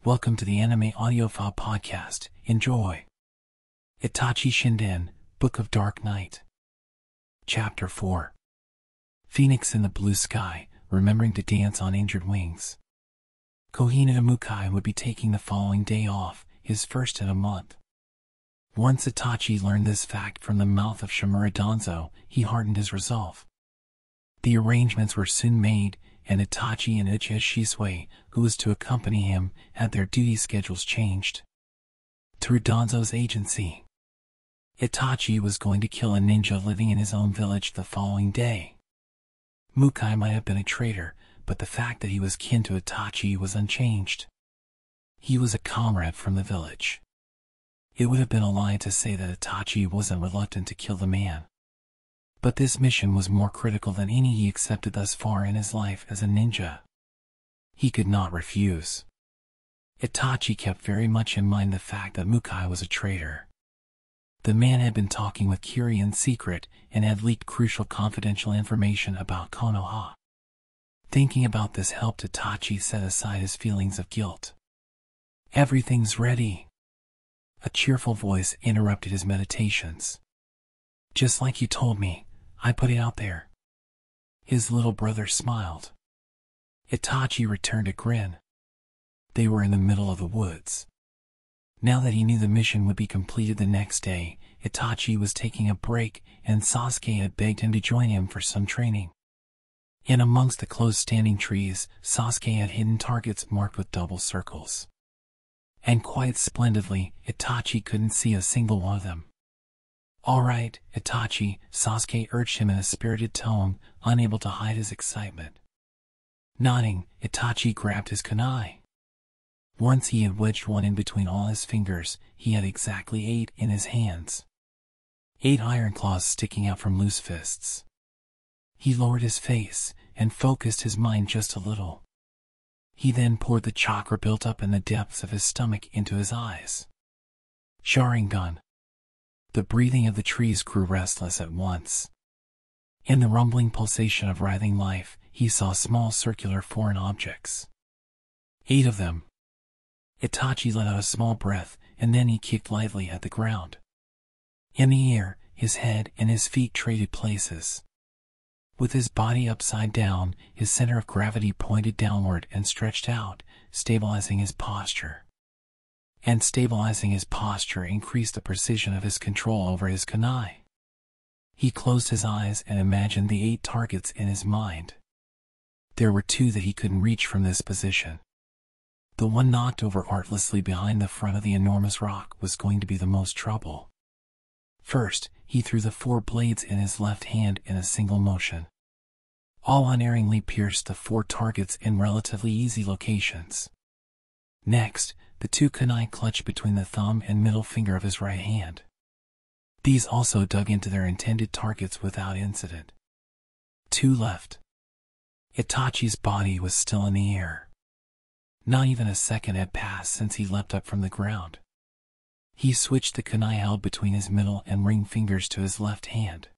Welcome to the Anime Audiophile Podcast. Enjoy. Itachi Shinden, Book of Dark Night. Chapter 4. Phoenix in the Blue Sky, remembering to dance on injured wings. Kohina Mukai would be taking the following day off, his first in a month. Once Itachi learned this fact from the mouth of Shimura Danzo, he hardened his resolve. The arrangements were soon made, and Itachi and Uchiha Shisui, who was to accompany him, had their duty schedules changed. Through Danzo's agency, Itachi was going to kill a ninja living in his own village the following day. Mukai might have been a traitor, but the fact that he was kin to Itachi was unchanged. He was a comrade from the village. It would have been a lie to say that Itachi wasn't reluctant to kill the man. But this mission was more critical than any he accepted thus far in his life as a ninja. He could not refuse. Itachi kept very much in mind the fact that Mukai was a traitor. The man had been talking with Kiri in secret and had leaked crucial confidential information about Konoha. Thinking about this helped Itachi set aside his feelings of guilt. "Everything's ready." A cheerful voice interrupted his meditations. "Just like you told me, I put it out there." His little brother smiled. Itachi returned a grin. They were in the middle of the woods. Now that he knew the mission would be completed the next day, Itachi was taking a break, and Sasuke had begged him to join him for some training. In amongst the close-standing trees, Sasuke had hidden targets marked with double circles. And quite splendidly, Itachi couldn't see a single one of them. "All right, Itachi," Sasuke urged him in a spirited tone, unable to hide his excitement. Nodding, Itachi grabbed his kunai. Once he had wedged one in between all his fingers, he had exactly 8 in his hands. 8 iron claws sticking out from loose fists. He lowered his face and focused his mind just a little. He then poured the chakra built up in the depths of his stomach into his eyes. Sharingan. The breathing of the trees grew restless at once. In the rumbling pulsation of writhing life, he saw small circular foreign objects. 8 of them. Itachi let out a small breath, and then he kicked lightly at the ground. In the air, his head and his feet traded places. With his body upside down, his center of gravity pointed downward and stretched out, stabilizing his posture. And stabilizing his posture increased the precision of his control over his kunai. He closed his eyes and imagined the 8 targets in his mind. There were 2 that he couldn't reach from this position. The one knocked over artlessly behind the front of the enormous rock was going to be the most trouble. First, he threw the 4 blades in his left hand in a single motion. All unerringly pierced the 4 targets in relatively easy locations. Next, the 2 kunai clutched between the thumb and middle finger of his right hand. These also dug into their intended targets without incident. 2 left. Itachi's body was still in the air. Not even a second had passed since he leapt up from the ground. He switched the kunai held between his middle and ring fingers to his left hand.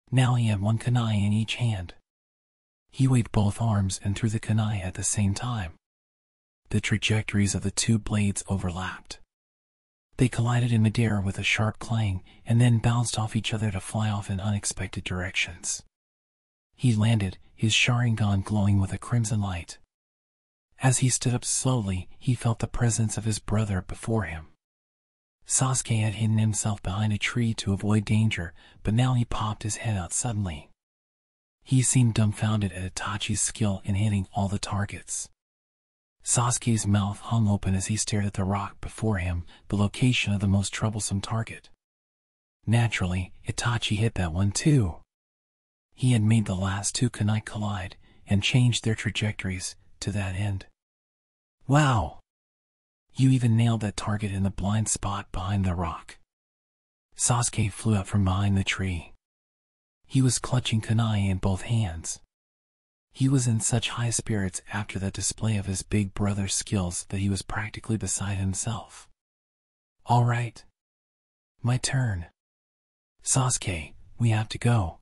Now he had 1 kunai in each hand. He waved both arms and threw the kunai at the same time. The trajectories of the 2 blades overlapped. They collided in midair with a sharp clang, and then bounced off each other to fly off in unexpected directions. He landed, his Sharingan glowing with a crimson light. As he stood up slowly, he felt the presence of his brother before him. Sasuke had hidden himself behind a tree to avoid danger, but now he popped his head out suddenly. He seemed dumbfounded at Itachi's skill in hitting all the targets. Sasuke's mouth hung open as he stared at the rock before him, the location of the most troublesome target. Naturally, Itachi hit that one too. He had made the last 2 kunai collide, and changed their trajectories, to that end. "Wow! You even nailed that target in the blind spot behind the rock." Sasuke flew out from behind the tree. He was clutching kunai in both hands. He was in such high spirits after that display of his big brother's skills that he was practically beside himself. "All right. My turn. Sasuke, we have to go."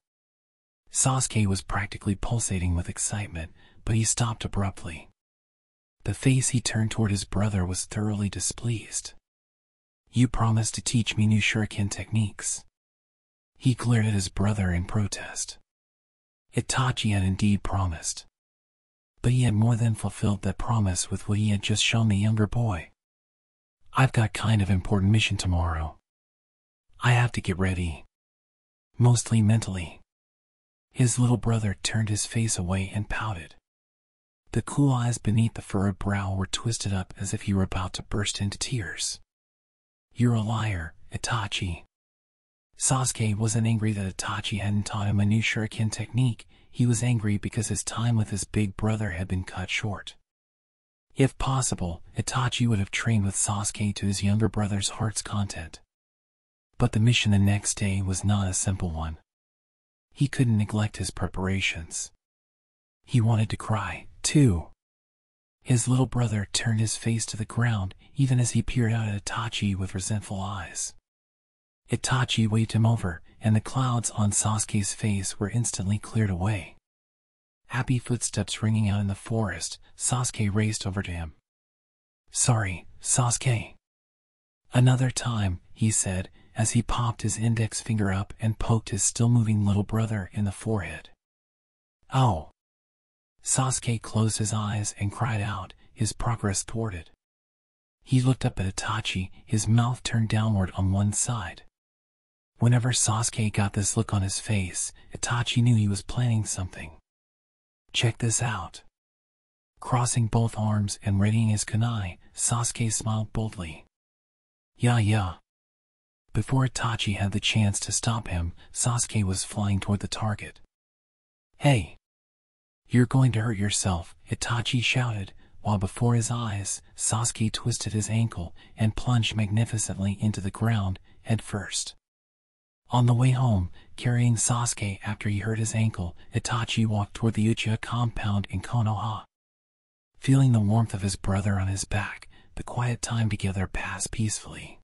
Sasuke was practically pulsating with excitement, but he stopped abruptly. The face he turned toward his brother was thoroughly displeased. "You promised to teach me new shuriken techniques." He glared at his brother in protest. Itachi had indeed promised. But he had more than fulfilled that promise with what he had just shown the younger boy. "I've got kind of important mission tomorrow. I have to get ready." Mostly mentally. His little brother turned his face away and pouted. The cool eyes beneath the furrowed brow were twisted up as if he were about to burst into tears. "You're a liar, Itachi." Sasuke wasn't angry that Itachi hadn't taught him a new shuriken technique. He was angry because his time with his big brother had been cut short. If possible, Itachi would have trained with Sasuke to his younger brother's heart's content. But the mission the next day was not a simple one. He couldn't neglect his preparations. He wanted to cry, too. His little brother turned his face to the ground, even as he peered out at Itachi with resentful eyes. Itachi waved him over, and the clouds on Sasuke's face were instantly cleared away. Happy footsteps ringing out in the forest, Sasuke raced over to him. "Sorry, Sasuke." "Another time," he said, as he popped his index finger up and poked his still-moving little brother in the forehead. "Oh!" Sasuke closed his eyes and cried out, his progress thwarted. He looked up at Itachi, his mouth turned downward on one side. Whenever Sasuke got this look on his face, Itachi knew he was planning something. "Check this out." Crossing both arms and readying his kunai, Sasuke smiled boldly. Yeah. Before Itachi had the chance to stop him, Sasuke was flying toward the target. "Hey! You're going to hurt yourself," Itachi shouted, while before his eyes, Sasuke twisted his ankle and plunged magnificently into the ground, head first. On the way home, carrying Sasuke after he hurt his ankle, Itachi walked toward the Uchiha compound in Konoha. Feeling the warmth of his brother on his back, the quiet time together passed peacefully.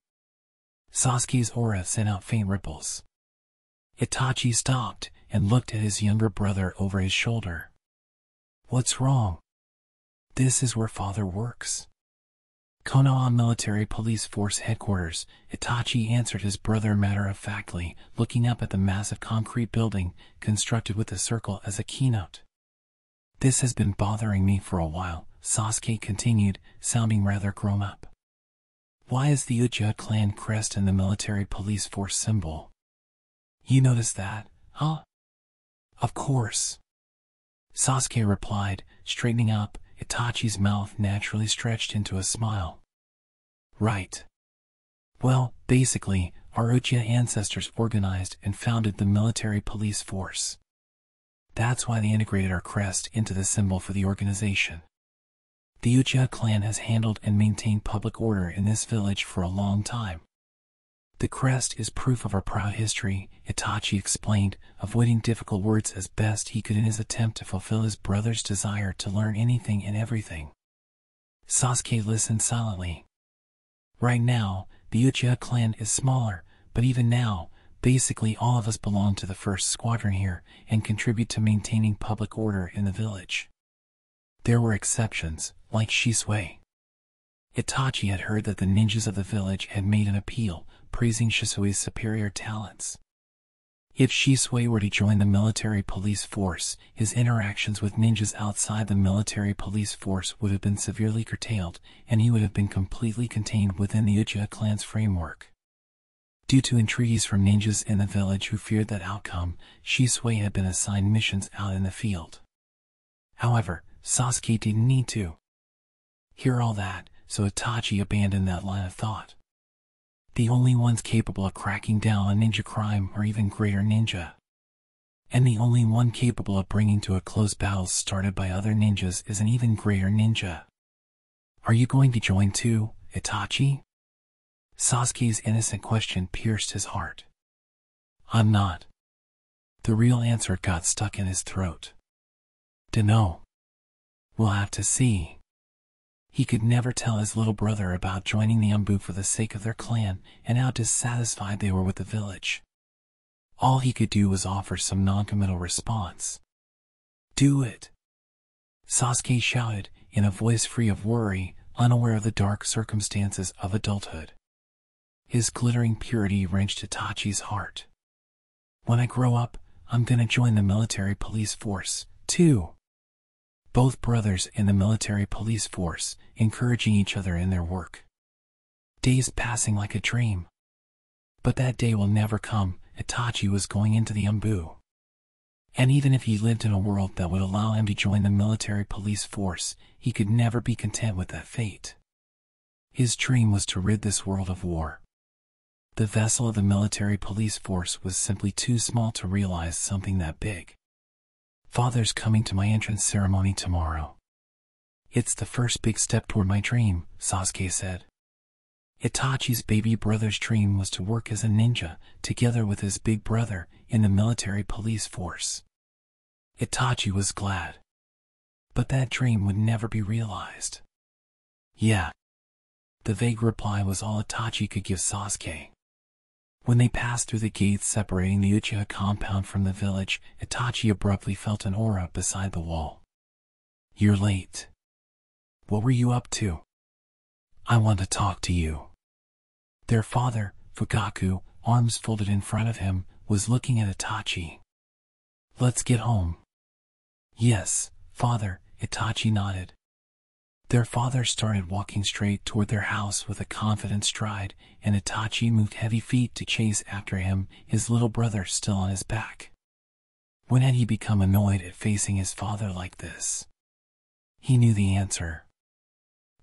Sasuke's aura sent out faint ripples. Itachi stopped and looked at his younger brother over his shoulder. "What's wrong?" "This is where father works." Konoha Military Police Force Headquarters, Itachi answered his brother matter-of-factly, looking up at the massive concrete building, constructed with a circle as a keynote. "This has been bothering me for a while," Sasuke continued, sounding rather grown up. "Why is the Uchiha clan crest in the military police force symbol?" "You noticed that, huh?" "Of course," Sasuke replied, straightening up. Itachi's mouth naturally stretched into a smile. "Right. Well, basically, our Uchiha ancestors organized and founded the military police force. That's why they integrated our crest into the symbol for the organization. The Uchiha clan has handled and maintained public order in this village for a long time. The crest is proof of our proud history," Itachi explained, avoiding difficult words as best he could in his attempt to fulfill his brother's desire to learn anything and everything. Sasuke listened silently. Right now, the Uchiha clan is smaller, but even now, basically all of us belong to the first squadron here and contribute to maintaining public order in the village. There were exceptions, like Shisui. Itachi had heard that the ninjas of the village had made an appeal, praising Shisui's superior talents. If Shisui were to join the military police force, his interactions with ninjas outside the military police force would have been severely curtailed, and he would have been completely contained within the Uchiha clan's framework. Due to entreaties from ninjas in the village who feared that outcome, Shisui had been assigned missions out in the field. However, Sasuke didn't need to hear all that, so Itachi abandoned that line of thought. The only ones capable of cracking down on ninja crime are even greater ninja. And the only one capable of bringing to a close battles started by other ninjas is an even greater ninja. "Are you going to join too, Itachi?" Sasuke's innocent question pierced his heart. "I'm not." The real answer got stuck in his throat. "Dunno. We'll have to see." He could never tell his little brother about joining the Umbu for the sake of their clan and how dissatisfied they were with the village. All he could do was offer some non-committal response. "Do it." Sasuke shouted, in a voice free of worry, unaware of the dark circumstances of adulthood. His glittering purity wrenched Itachi's heart. When I grow up, I'm gonna join the military police force, too. Both brothers in the military police force, encouraging each other in their work. Days passing like a dream. But that day will never come. Itachi was going into the Umbu. And even if he lived in a world that would allow him to join the military police force, he could never be content with that fate. His dream was to rid this world of war. The vessel of the military police force was simply too small to realize something that big. Father's coming to my entrance ceremony tomorrow. It's the first big step toward my dream, Sasuke said. Itachi's baby brother's dream was to work as a ninja, together with his big brother, in the military police force. Itachi was glad. But that dream would never be realized. Yeah. The vague reply was all Itachi could give Sasuke. When they passed through the gates separating the Uchiha compound from the village, Itachi abruptly felt an aura beside the wall. You're late. What were you up to? I want to talk to you. Their father, Fugaku, arms folded in front of him, was looking at Itachi. Let's get home. Yes, father, Itachi nodded. Their father started walking straight toward their house with a confident stride, and Itachi moved heavy feet to chase after him, his little brother still on his back. When had he become annoyed at facing his father like this? He knew the answer.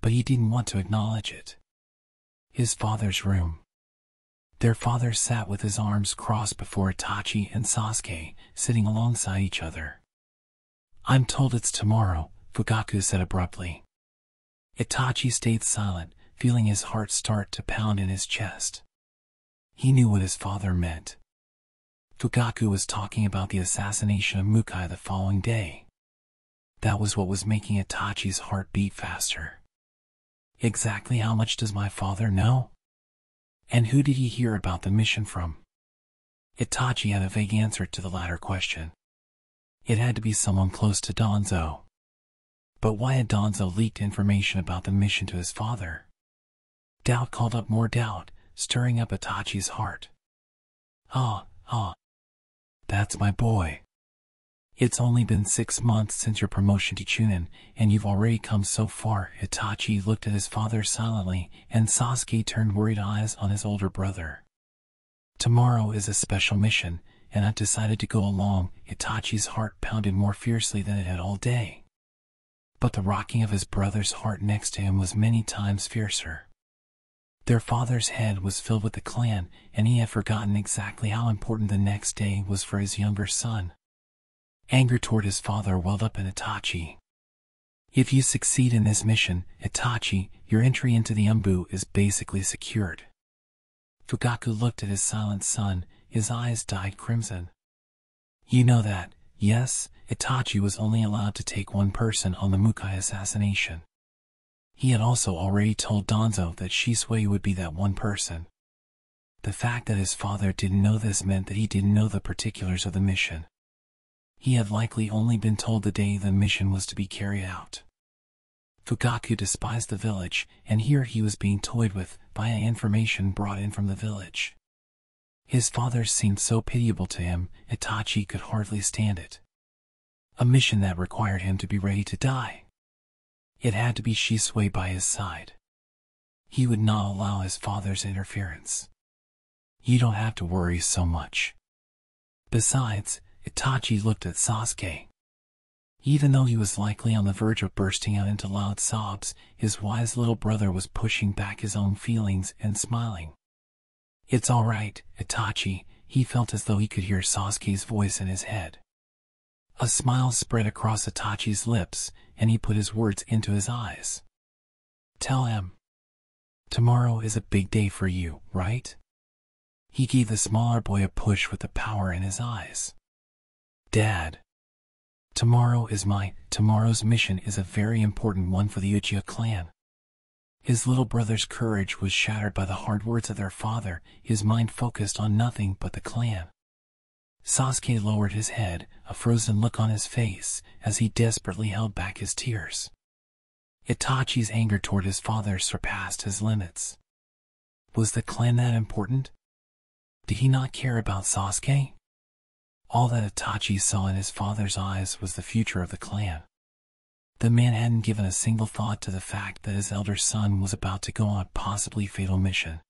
But he didn't want to acknowledge it. His father's room. Their father sat with his arms crossed before Itachi and Sasuke, sitting alongside each other. I'm told it's tomorrow, Fugaku said abruptly. Itachi stayed silent, feeling his heart start to pound in his chest. He knew what his father meant. Fugaku was talking about the assassination of Mukai the following day. That was what was making Itachi's heart beat faster. Exactly how much does my father know? And who did he hear about the mission from? Itachi had a vague answer to the latter question. It had to be someone close to Danzo. But why had Danzo leaked information about the mission to his father? Doubt called up more doubt, stirring up Itachi's heart. That's my boy. It's only been 6 months since your promotion to Chunin, and you've already come so far. Itachi looked at his father silently, and Sasuke turned worried eyes on his older brother. Tomorrow is a special mission, and I've decided to go along. Itachi's heart pounded more fiercely than it had all day. But the rocking of his brother's heart next to him was many times fiercer. Their father's head was filled with the clan, and he had forgotten exactly how important the next day was for his younger son. Anger toward his father welled up in Itachi. If you succeed in this mission, Itachi, your entry into the Umbu is basically secured. Fugaku looked at his silent son, his eyes dyed crimson. You know that, yes, Itachi was only allowed to take one person on the Mukai assassination. He had also already told Danzo that Shisui would be that one person. The fact that his father didn't know this meant that he didn't know the particulars of the mission. He had likely only been told the day the mission was to be carried out. Fugaku despised the village, and here he was being toyed with by information brought in from the village. His father seemed so pitiable to him, Itachi could hardly stand it. A mission that required him to be ready to die. It had to be Shisui by his side. He would not allow his father's interference. You don't have to worry so much. Besides, Itachi looked at Sasuke. Even though he was likely on the verge of bursting out into loud sobs, his wise little brother was pushing back his own feelings and smiling. It's all right, Itachi. He felt as though he could hear Sasuke's voice in his head. A smile spread across Itachi's lips, and he put his words into his eyes. Tell him. Tomorrow is a big day for you, right? He gave the smaller boy a push with the power in his eyes. Dad. Tomorrow's mission is a very important one for the Uchiha clan. His little brother's courage was shattered by the hard words of their father, his mind focused on nothing but the clan. Sasuke lowered his head, a frozen look on his face, as he desperately held back his tears. Itachi's anger toward his father surpassed his limits. Was the clan that important? Did he not care about Sasuke? All that Itachi saw in his father's eyes was the future of the clan. The man hadn't given a single thought to the fact that his elder son was about to go on a possibly fatal mission.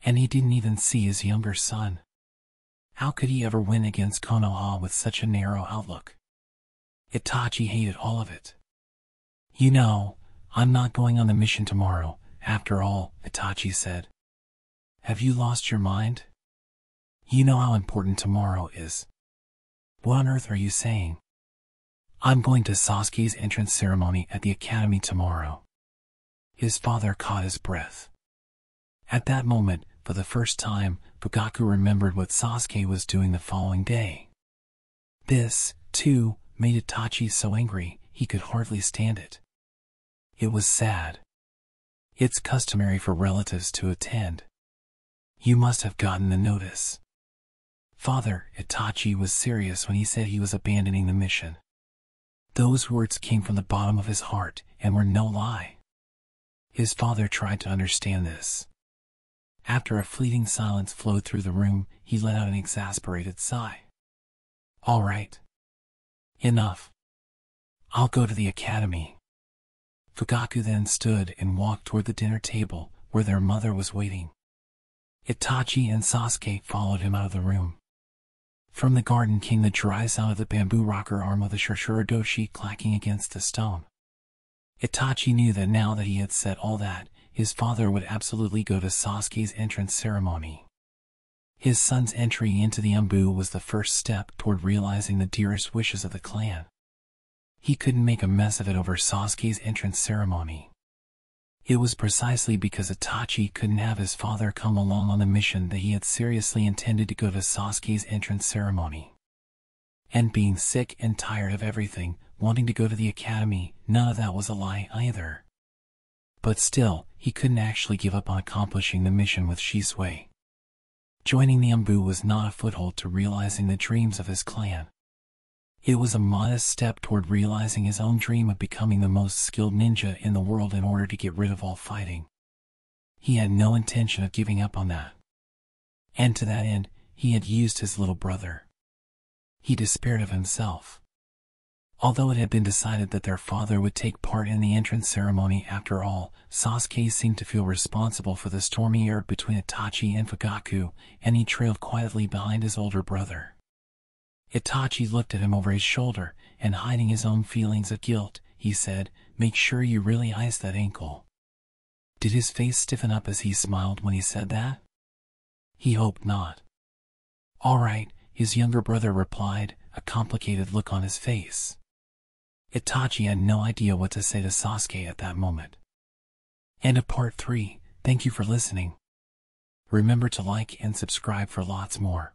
And he didn't even see his younger son. How could he ever win against Konoha with such a narrow outlook? Itachi hated all of it. "You know, I'm not going on the mission tomorrow, after all," Itachi said. "Have you lost your mind? You know how important tomorrow is." "What on earth are you saying?" "I'm going to Sasuke's entrance ceremony at the academy tomorrow." His father caught his breath. At that moment, for the first time, Fugaku remembered what Sasuke was doing the following day. This, too, made Itachi so angry, he could hardly stand it. It was sad. It's customary for relatives to attend. You must have gotten the notice. Father, Itachi was serious when he said he was abandoning the mission. Those words came from the bottom of his heart and were no lie. His father tried to understand this. After a fleeting silence flowed through the room, he let out an exasperated sigh. "All right. Enough. I'll go to the academy." Fugaku then stood and walked toward the dinner table, where their mother was waiting. Itachi and Sasuke followed him out of the room. From the garden came the dry sound of the bamboo rocker arm of the Shurshuradoshi clacking against the stone. Itachi knew that now that he had said all that, his father would absolutely go to Sasuke's entrance ceremony. His son's entry into the Anbu was the first step toward realizing the dearest wishes of the clan. He couldn't make a mess of it over Sasuke's entrance ceremony. It was precisely because Itachi couldn't have his father come along on the mission that he had seriously intended to go to Sasuke's entrance ceremony. And being sick and tired of everything, wanting to go to the academy, none of that was a lie either. But still, he couldn't actually give up on accomplishing the mission with Shisui. Joining the Anbu was not a foothold to realizing the dreams of his clan. It was a modest step toward realizing his own dream of becoming the most skilled ninja in the world in order to get rid of all fighting. He had no intention of giving up on that. And to that end, he had used his little brother. He despaired of himself. Although it had been decided that their father would take part in the entrance ceremony after all, Sasuke seemed to feel responsible for the stormy air between Itachi and Fugaku, and he trailed quietly behind his older brother. Itachi looked at him over his shoulder, and hiding his own feelings of guilt, he said, "Make sure you really ice that ankle." Did his face stiffen up as he smiled when he said that? He hoped not. "All right," his younger brother replied, a complicated look on his face. Itachi had no idea what to say to Sasuke at that moment. End of part 3. Thank you for listening. Remember to like and subscribe for lots more.